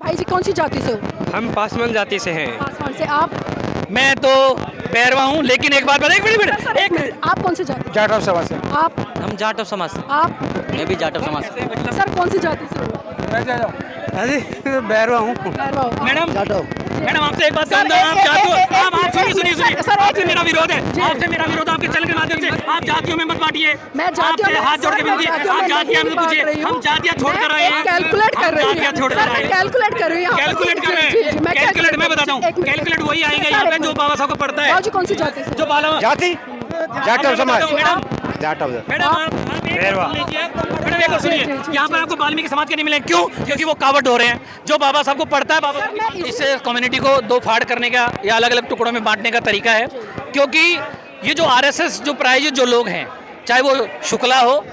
भाई जी कौन सी जाति से हो? हम पासवान जाति से हैं। पासवान से। आप? मैं तो बैरवा हूँ, लेकिन एक बात बता, एक मिनट सर, एक मिनट, आप कौन सी जाति? जाटव समाज से। आप? हम जाटव समाज से। आप? मैं भी जाटव समाज से। सर कौन सी जाति से हो? अरे बैरवा हूँ। बैरवा हो। मैडम जाटव। मैडम आपसे एक बात सर, कहूँगा, आप जातियों आप सुनिए सुनिए सर, सुनिए, सर, आपसे मेरा विरोध है, जी। आपसे मेरा विरोध है आपके चैनल के माध्यम से। आप जातियों में मत बांटिए। मैं जातियों आपसे में- हाथ जोड़ के सर, मैं विनती है, जातियों आप में जातियाँ नहीं मत पूछिए, बांट रही हूँ। हम जातियाँ छोड़ कर रहे हैं। कैलकुलेट कर रही हूँ। जातियाँ छोड़ कर सर, रहे मैं हैं। कैलकुलेट कर रही हूँ। कैलकुलेट कर रहे जी, जी, हैं। मैं कैलकुलेट मैं बताता हूँ, एक मिनट। कैलकुलेट वही आएंगे सर, यहाँ एक पे जो मिनट। बाबा साहब को पढ़ता है, बाबू जी कौन सी जाति से? जो बाला जाति जाटव समाज। मैडम जाटव। मैडम आप एक बात सुन लीजिए। मैडम एक बात सुनिए, जी, जी, यहाँ पर आपको वाल्मीकि समाज के नहीं मिले, क्यों? क्योंकि वो कावड़ हो रहे हैं। जो बाबा साहब को पढ़ता है, बाबा सर, मैं इस- इस कम्युनिटी को दो फाड़ करने का या अलग अलग टुकड़ों में बांटने का तरीका है। क्योंकि ये जो आरएसएस जो प्रायोजित जो लोग हैं, चाहे वो शुक्ला हो,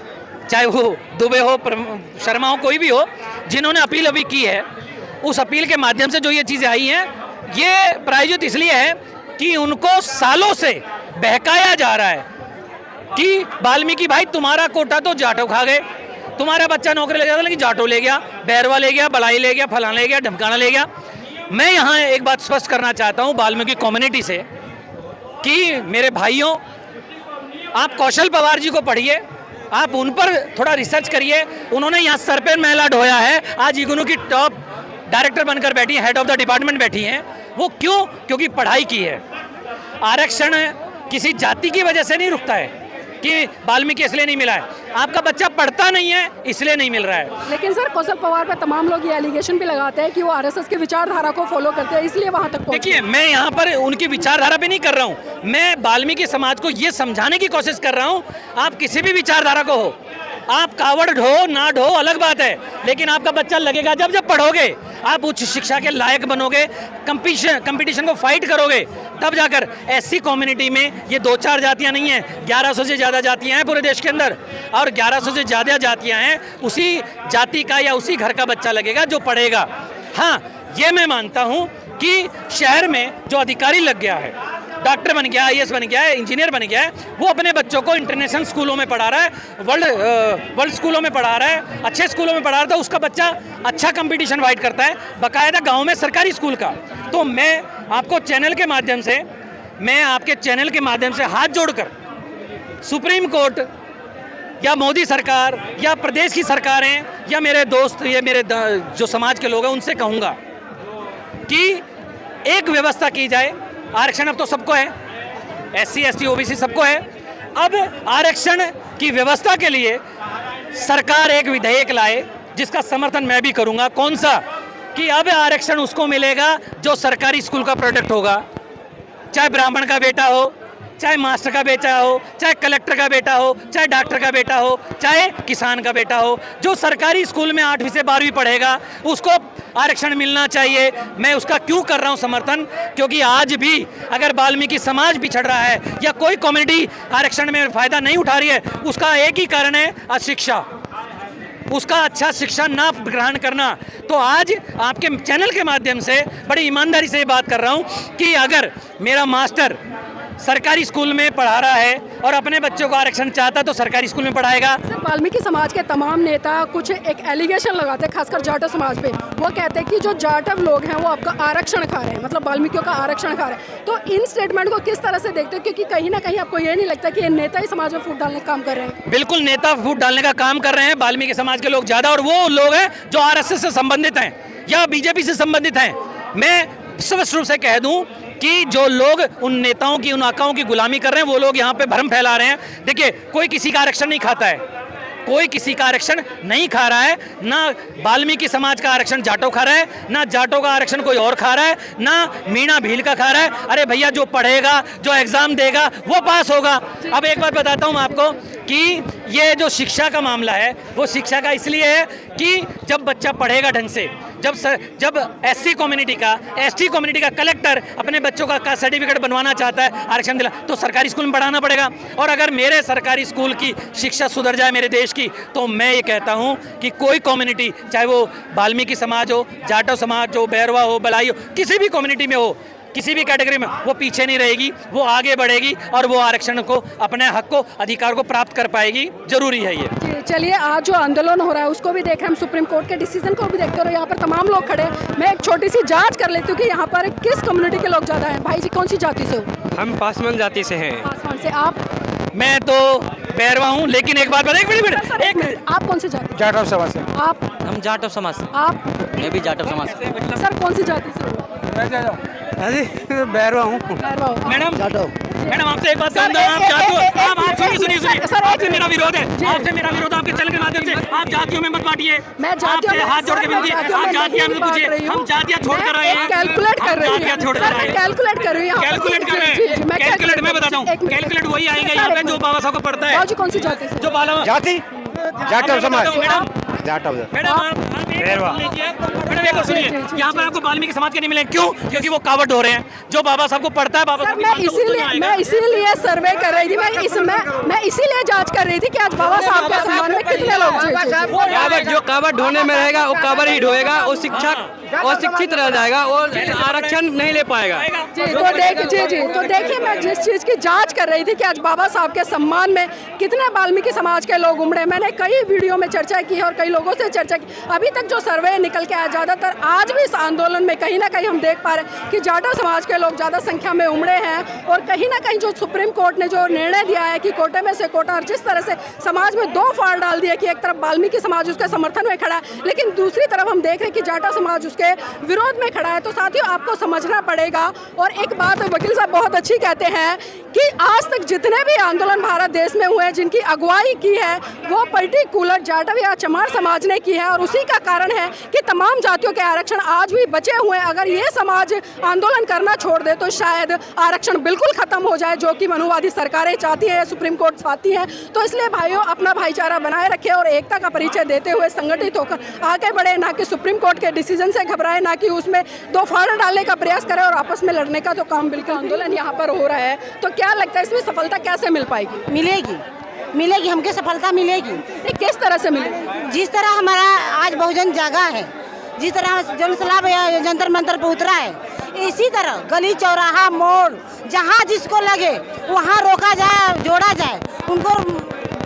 चाहे वो दुबे हो, शर्मा हो, कोई भी हो, जिन्होंने अपील अभी की है, उस अपील के माध्यम से जो ये चीज़ें आई हैं, ये प्रायोजित इसलिए है कि उनको सालों से बहकाया जा रहा है कि वाल्मीकि भाई तुम्हारा कोटा तो जाटव खा गए, तुम्हारा बच्चा नौकरी ले गया था लेकिन जाटव ले गया, बैरवा ले गया, बलाई ले गया, फलाना ले गया, ढमकाना ले गया। मैं यहाँ एक बात स्पष्ट करना चाहता हूँ वाल्मीकि कम्युनिटी से कि मेरे भाइयों, आप कौशल पवार जी को पढ़िए, आप उन पर थोड़ा रिसर्च करिए। उन्होंने यहाँ सर पे मैला ढोया है, आज इग्नू की टॉप डायरेक्टर बनकर बैठी हैं, हेड ऑफ द डिपार्टमेंट बैठी हैं। वो क्यों? क्योंकि पढ़ाई की है। आरक्षण किसी जाति की वजह से नहीं रुकता है कि वाल्मीकि इसलिए नहीं मिला है, आपका बच्चा पढ़ता नहीं है इसलिए नहीं मिल रहा है। लेकिन सर कौशल पवार पर तमाम लोग ये एलिगेशन भी लगाते हैं कि वो आरएसएस की विचारधारा को फॉलो करते हैं, इसलिए वहां तक पहुंचे। देखिए, मैं यहाँ पर उनकी विचारधारा पे नहीं कर रहा हूँ, मैं वाल्मीकि समाज को ये समझाने की कोशिश कर रहा हूँ। आप किसी भी विचारधारा को हो, आप कावड़ ढो ना ढो अलग बात है, लेकिन आपका बच्चा लगेगा जब जब पढ़ोगे, आप उच्च शिक्षा के लायक बनोगे, कंपटीशन को फाइट करोगे, तब जाकर एससी कम्युनिटी में ये दो चार जातियां नहीं हैं, 1100 से ज़्यादा जातियां हैं पूरे देश के अंदर, और 1100 से ज़्यादा जातियां हैं, उसी जाति का या उसी घर का बच्चा लगेगा जो पढ़ेगा। हाँ, ये मैं मानता हूँ कि शहर में जो अधिकारी लग गया है, डॉक्टर बन गया, आईएएस बन गया है, इंजीनियर बन गया है, वो अपने बच्चों को इंटरनेशनल स्कूलों में पढ़ा रहा है, वर्ल्ड स्कूलों में पढ़ा रहा है, अच्छे स्कूलों में पढ़ा रहा है, तो उसका बच्चा अच्छा कंपटीशन फाइट करता है, बाकायदा गांव में सरकारी स्कूल का। तो मैं आपको चैनल के माध्यम से, मैं आपके चैनल के माध्यम से हाथ जोड़कर सुप्रीम कोर्ट या मोदी सरकार या प्रदेश की सरकारें या मेरे दोस्त, ये मेरे जो समाज के लोग हैं, उनसे कहूँगा कि एक व्यवस्था की जाए। आरक्षण अब तो सबको है, एससी एसटी ओबीसी सबको है। अब आरक्षण की व्यवस्था के लिए सरकार एक विधेयक लाए, जिसका समर्थन मैं भी करूंगा। कौन सा? कि अब आरक्षण उसको मिलेगा जो सरकारी स्कूल का प्रोडक्ट होगा, चाहे ब्राह्मण का बेटा हो, चाहे मास्टर का बेटा हो, चाहे कलेक्टर का बेटा हो, चाहे डॉक्टर का बेटा हो, चाहे किसान का बेटा हो, जो सरकारी स्कूल में 8वीं से 12वीं पढ़ेगा उसको आरक्षण मिलना चाहिए। मैं उसका क्यों कर रहा हूं समर्थन? क्योंकि आज भी अगर वाल्मीकि समाज पिछड़ रहा है या कोई कम्युनिटी आरक्षण में फ़ायदा नहीं उठा रही है, उसका एक ही कारण है, अशिक्षा, उसका अच्छा शिक्षा ना ग्रहण करना। तो आज आपके चैनल के माध्यम से बड़ी ईमानदारी से ये बात कर रहा हूँ कि अगर मेरा मास्टर सरकारी स्कूल में पढ़ा रहा है और अपने बच्चों को आरक्षण चाहता तो सरकारी स्कूल में पढ़ाएगा। सर वाल्मीकि समाज के तमाम नेता कुछ एक एलिगेशन लगाते हैं, खासकर जाटव समाज पे। वो कहते हैं कि जो जाटव लोग हैं वो आपका आरक्षण खा रहे हैं, मतलब वाल्मीकियों का आरक्षण खा रहे हैं। तो इन स्टेटमेंट को किस तरह से देखते हो? क्योंकि कहीं ना कहीं आपको ये नहीं लगता कि ये नेता ही समाज में फूट डालने का काम कर रहे हैं? बिल्कुल, नेता फूट डालने का काम कर रहे हैं, वाल्मीकि समाज के लोग ज़्यादा, और वो लोग हैं जो आरएसएस से संबंधित हैं या बीजेपी से संबंधित हैं। मैं स्पष्ट रूप से कह दूं कि जो लोग उन नेताओं की, उन आकाओं की गुलामी कर रहे हैं, वो लोग यहाँ पे भ्रम फैला रहे हैं। देखिए, कोई किसी का आरक्षण नहीं खाता है, कोई किसी का आरक्षण नहीं खा रहा है। ना वाल्मीकि समाज का आरक्षण जाटव खा रहा है, ना जाटव का आरक्षण कोई और खा रहा है, ना मीणा भील का खा रहा है। अरे भैया, जो पढ़ेगा, जो एग्जाम देगा, वो पास होगा। अब एक बात बताता हूँ आपको कि ये जो शिक्षा का मामला है, वो शिक्षा का इसलिए है कि जब बच्चा पढ़ेगा ढंग से, जब एससी कम्युनिटी का, एसटी कम्युनिटी का कलेक्टर अपने बच्चों का सर्टिफिकेट बनवाना चाहता है, आरक्षण दिला, तो सरकारी स्कूल में पढ़ाना पड़ेगा। और अगर मेरे सरकारी स्कूल की शिक्षा सुधर जाए मेरे देश की, तो मैं ये कहता हूँ कि कोई कम्युनिटी, चाहे वो वाल्मीकि समाज हो, जाटव समाज हो, बैरवा हो, बलाई हो, किसी भी कम्युनिटी में हो, किसी भी कैटेगरी में वो पीछे नहीं रहेगी, वो आगे बढ़ेगी और वो आरक्षण को, अपने हक को, अधिकार को प्राप्त कर पाएगी। जरूरी है ये। जी, चलिए आज जो आंदोलन हो रहा है उसको भी देख रहे हैं हम, सुप्रीम कोर्ट के डिसीजन को भी देखते हैं और यहाँ पर तमाम लोग खड़े हैं। मैं एक छोटी सी जांच कर लेती हूँ कि यहाँ पर किस कम्युनिटी के लोग ज़्यादा हैं। भाई जी कौन सी जाति से हो? हम पासवान जाति से हैं। आसमान से। आप? मैं तो बैरवा हूँ, लेकिन एक बात बता, एक मिनट, एक मिनट, आप कौन सी जाति? जाटव समाज से। आप? हम जाटव समाज से। आप? मैं भी जाटव समाज से। सर कौन सी जाति से हो? अरे बैरवा हूँ। भैरवा हो। मैडम, जाटव। मैडम आपसे एक बात सर, जानता हूँ, आप जातियों, आप सुनिए सुनिए सर, सुनिए, आपसे एक मेरा विरोध है, जी। आपसे मेरा विरोध, आपके चैनल के माध्यम से आप जातियों में मत बांटिए। मैं जातियों आपसे में- हाथ जोड़ के सर, विनती है, मैं आप जातियों जातियाँ में मत नहीं पूछिए, बांट रही हूँ। हम जातियाँ छोड़ कर रहे हैं, कैलकुलेट कर रही जातियाँ छोड़ कर रहे हैं, कैलकुलेट कर रही हूँ। कैलकुलेट कर रहे हैं, कैलकुलेट मैं बताता हूँ, कैलकुलेट वही आएंगे यहाँ पे जो बाबा साहब को पढ़ता है, जी कौन सी जाति से? जो बाला जाति जाटव समाज। मैडम, जाटव। मैडम आप एक बात सुन लीजिए, मैडम एक बात सुनिए, जी, यहाँ पर आपको वाल्मीकि समाज के नहीं मिले, क्यों? क्योंकि वो कावड़ हो रहे हैं, जो बाबा साहब को पढ़ता है, बाबा सर साहब की मैं बात को उसको नहीं आएगा। इसीलिए सर्वे कर रही थी, मैं इसीलिए जांच कर रही थी कि आज बाबा साहब के सम्मान में कितने लोग। कावड़ जो कावड़ ढोने में रहेगा वो कावड़ ही ढोएगा, वो शिक्षक और शिक्षित रह जाएगा, वो आरक्षण नहीं ले पाएगा। जी तो देखिए मैं जिस चीज़ की जांच कर रही थी कि आज बाबा साहब के सम्मान में कितने वाल्मीकि समाज के लोग उमड़े, मैंने कई वीडियो में चर्चा की है और कई लोगों से चर्चा की। अभी तक जो सर्वे निकल के आया, ज़्यादातर आज भी इस आंदोलन में कहीं ना कहीं हम देख पा रहे हैं कि जाटव समाज के लोग ज़्यादा संख्या में उमड़े हैं और कहीं ना कहीं जो सुप्रीम कोर्ट ने जो निर्णय दिया है कि कोटे में से कोटा, और जिस तरह से समाज में दो फाड़ डाल दिया कि एक तरफ वाल्मीकि समाज उसके समर्थन में खड़ा है, लेकिन दूसरी तरफ हम देख रहे हैं कि जाटव समाज उसके विरोध में खड़ा है। तो साथियों आपको समझना पड़ेगा। और एक बात वकील साहब बहुत अच्छी कहते हैं कि आज तक जितने भी आंदोलन भारत देश में हुए हैं जिनकी अगुवाई की है वो पर्टिकुलर जाटव या चमार समाज ने की है और उसी का कारण है कि तमाम जातियों के आरक्षण आज भी बचे हुए हैं। अगर ये समाज आंदोलन करना छोड़ दे तो शायद आरक्षण बिल्कुल खत्म हो जाए, जो कि मनुवादी सरकारें चाहती हैं, सुप्रीम कोर्ट चाहती है। तो इसलिए भाइयों अपना भाईचारा बनाए रखें और एकता का परिचय देते हुए संगठित होकर आगे बढ़े, ना कि सुप्रीम कोर्ट के डिसीजन से घबराए, ना कि उसमें दो फाड़ डालने का प्रयास करें और आपस में लड़ने का तो काम बिल्कुल। आंदोलन यहाँ पर हो रहा है तो क्या लगता है इसमें सफलता कैसे मिल पाएगी? मिलेगी हमको सफलता मिलेगी। ये किस तरह से मिलेगी? जिस तरह हमारा आज बहुजन जागा है, जिस तरह जनसलाब या जंतर मंतर पर उतरा है, इसी तरह गली चौराहा मोड़ जहाँ जिसको लगे वहाँ रोका जाए, जोड़ा जाए, उनको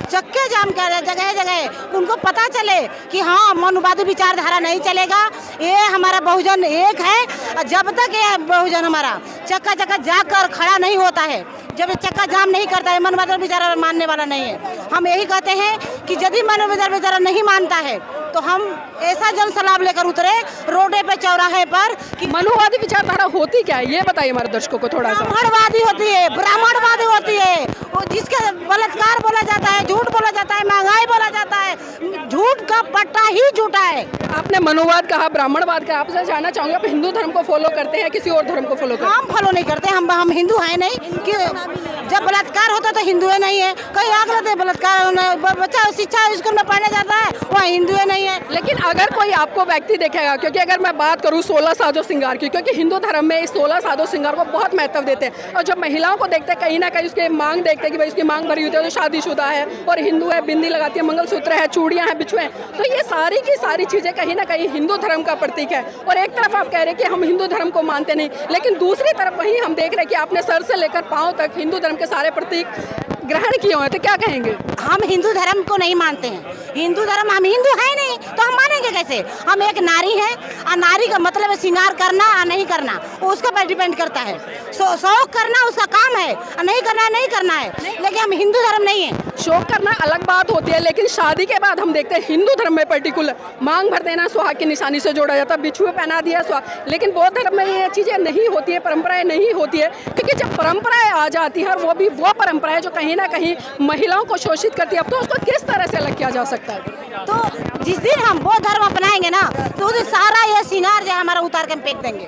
चक्के जाम कर जगह जगह उनको पता चले कि हाँ मनुवादी विचारधारा नहीं चलेगा, ये हमारा बहुजन एक है। जब तक ये बहुजन हमारा चक्का चक्का जाकर खड़ा नहीं होता है, जब चक्का जाम नहीं करता है, मनुवादी विचार मानने वाला नहीं है। हम यही कहते हैं कि यदि मनुवादी विचार नहीं मानता है तो हम ऐसा जन सलाब लेकर उतरे रोडे पे चौराहे पर कि मनुवादी विचारधारा होती क्या है ये बताइए हमारे दर्शकों को थोड़ा सा। ब्राह्मणवादी होती है, ब्राह्मणवादी होती है, वो जिसके बलात्कार बोला जाता है, झूठ बोला जाता है, महंगाई बोला जाता है, झूठ का पट्टा ही झूठा है। आपने मनुवाद कहा, ब्राह्मणवाद कहा, आपसे जानना चाहूंगा आप हिंदू धर्म को फॉलो करते हैं किसी और धर्म को फॉलो करते हैं? हम फॉलो नहीं करते, हम हिंदू हैं नहीं कि जब बलात्कार होता तो हिंदू है नहीं है, कहीं आग लगते बलात्कार, बच्चा शिक्षा स्कूल में पढ़ने जाता है वहाँ हिंदू है नहीं है। लेकिन अगर कोई आपको व्यक्ति देखेगा, क्योंकि अगर मैं बात करूं 16 साजो श्रृंगार की, क्योंकि हिंदू धर्म में इस 16 साजो श्रृंगार को बहुत महत्व देते हैं और जब महिलाओं को देखते हैं कहीं ना कहीं उसके मांग देखते हैं कि भाई उसकी मांग भरी होती है, तो शादीशुदा है और हिंदू है, बिंदी लगाती है, मंगलसूत्र है, चूड़ियाँ हैं, बिछुए हैं, तो ये सारी की सारी चीज़ें कहीं ना कहीं हिंदू धर्म का प्रतीक है। और एक तरफ आप कह रहे हैं कि हम हिंदू धर्म को मानते नहीं, लेकिन दूसरी तरफ वहीं हम देख रहे हैं कि आपने सर से लेकर पाँव तक हिंदू धर्म के सारे प्रतीक ग्रहण किए हुए हैं, तो क्या कहेंगे? हम हिंदू धर्म को नहीं मानते हैं, हिंदू धर्म, हम हिंदू है नहीं तो हम मानेंगे कैसे? हम एक नारी हैं और नारी का मतलब है श्रृंगार करना और नहीं करना, वो उसके पर डिपेंड करता है। शौक करना उसका काम है और नहीं करना नहीं करना है, लेकिन हम हिंदू धर्म नहीं है। शौक करना अलग बात होती है, लेकिन शादी के बाद हम देखते हैं हिंदू धर्म में पर्टिकुलर मांग भर देना सुहाग की निशानी से जोड़ा जाता है, बिछुए पहना दिया सुहाग। लेकिन बौद्ध धर्म में ये चीज़ें नहीं होती है, परंपराएं नहीं होती है, क्योंकि जब परंपराएं आ जाती है वो भी वो परंपराएं जो कहीं ना कहीं महिलाओं को शोषित करती है, अब तो उसको किस तरह से अलग किया जा सकता है? तो जिस दिन हम बौद्ध धर्म अपनाएंगे ना तो उस दिन सारा ये श्रृंगार जो है हमारा उतार के हम फेंक देंगे।